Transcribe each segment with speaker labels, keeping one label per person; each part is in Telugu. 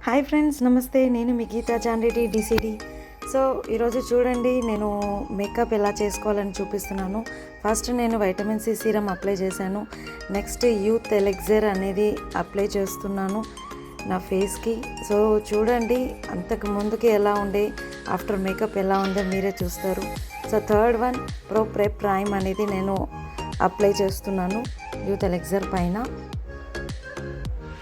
Speaker 1: హాయ్ ఫ్రెండ్స్, నమస్తే. నేను మీ గీతా జాన్రెడ్డి డిసిడి. సో ఈరోజు చూడండి, నేను మేకప్ ఎలా చేసుకోవాలని చూపిస్తున్నాను. ఫస్ట్ నేను వైటమిన్ సి సీరం అప్లై చేశాను. నెక్స్ట్ యూత్ ఎలెక్జర్ అనేది అప్లై చేస్తున్నాను నా ఫేస్కి. సో చూడండి, అంతకు ముందుకి ఎలా ఉండే, ఆఫ్టర్ మేకప్ ఎలా ఉందో మీరే చూస్తారు. So third one pro prep prime అనేది నేను అప్లై చేస్తున్నాను యూత్ ఎలెక్జర్ పైన.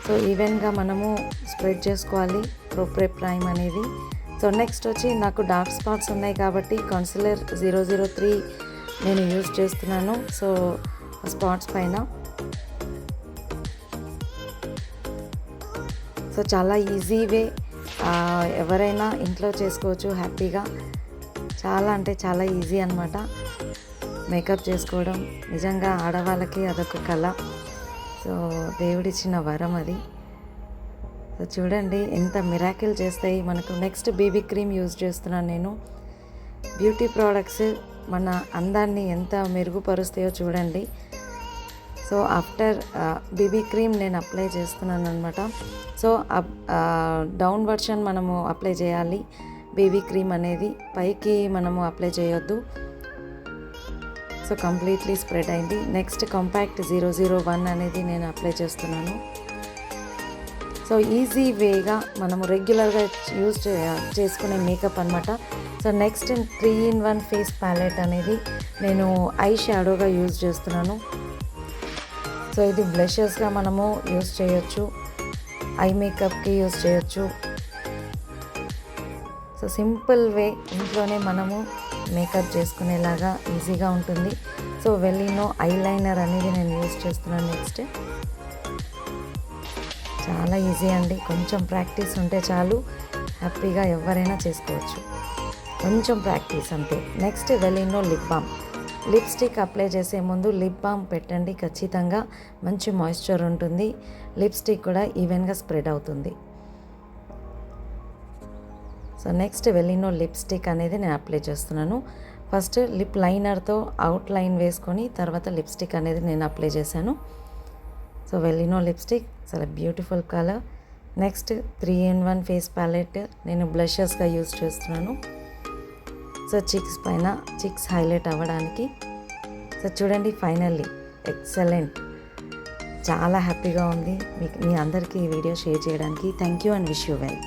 Speaker 1: సో ఈవెన్గా మనము స్ప్రెడ్ చేసుకోవాలి ప్రో ప్రెప్ ప్రైమ్ అనేది. సో నెక్స్ట్ వచ్చి నాకు డార్క్ స్పాట్స్ ఉన్నాయి కాబట్టి కన్సిలర్ 003 నేను యూజ్ చేస్తున్నాను. సో స్పాట్స్ పైన సో చాలా ఈజీ వే, ఎవరైనా ఇంట్లో చేసుకోవచ్చు హ్యాపీగా. చాలా అంటే చాలా ఈజీ అన్నమాట మేకప్ చేసుకోవడం. నిజంగా ఆడవాళ్ళకి అదొక కళ. సో దేవుడిచ్చిన వరం అది. సో చూడండి ఎంత మిరాకిల్ చేస్తాయి మనకు. నెక్స్ట్ బేబీ క్రీమ్ యూజ్ చేస్తున్నాను నేను. బ్యూటీ ప్రోడక్ట్స్ మన అందాన్ని ఎంత మెరుగుపరుస్తాయో చూడండి. సో ఆఫ్టర్ బేబీ క్రీమ్ నేను అప్లై చేస్తున్నాను అనమాట. సో డౌన్ వర్షన్ మనము అప్లై చేయాలి బేబీ క్రీమ్ అనేది, పైకి మనము అప్లై చేయొద్దు. సో కంప్లీట్లీ స్ప్రెడ్ అయింది. నెక్స్ట్ కాంపాక్ట్ 001 అనేది నేను అప్లై చేస్తున్నాను. సో ఈజీ వేగా మనము రెగ్యులర్గా యూజ్ చేసుకునే మేకప్ అనమాట. So next 3-in-1 face palette అనేది నేను ఐ షాడోగా యూజ్ చేస్తున్నాను. సో ఇది బ్లషెస్గా మనము యూజ్ చేయొచ్చు, ఐ మేకప్కి యూజ్ చేయొచ్చు. సో సింపుల్ వే, ఇంట్లోనే మనము మేకప్ చేసుకునేలాగా ఈజీగా ఉంటుంది. సో వెలినో ఐలైనర్ అనేది నేను యూజ్ చేస్తున్నాను. నెక్స్ట్ చాలా ఈజీ అండి, కొంచెం ప్రాక్టీస్ ఉంటే చాలు, హ్యాపీగా ఎవరైనా చేసుకోవచ్చు, కొంచెం ప్రాక్టీస్ అంతే. నెక్స్ట్ వెలినో లిప్ బామ్. లిప్స్టిక్ అప్లై చేసే ముందు లిప్ బామ్ పెట్టండి ఖచ్చితంగా, మంచి మాయిశ్చర్ ఉంటుంది, లిప్స్టిక్ కూడా ఈవెన్గా స్ప్రెడ్ అవుతుంది. సో నెక్స్ట్ వెలినో లిప్స్టిక్ అనేది నేను అప్లై చేస్తున్నాను. ఫస్ట్ లిప్ లైనర్తో అవుట్ లైన్ వేసుకొని తర్వాత లిప్స్టిక్ అనేది నేను అప్లై చేశాను. సో వెలినో లిప్స్టిక్ చాలా beautiful colour. Next 3-in-1 face palette నేను బ్లషెస్గా యూజ్ చేస్తున్నాను. సో చిక్స్ పైన చిక్స్ హైలైట్ అవ్వడానికి. సో చూడండి, ఫైనల్లీ ఎక్సలెంట్, చాలా హ్యాపీగా ఉంది మీ అందరికీ ఈ వీడియో షేర్ చేయడానికి. Thank you and wish you well.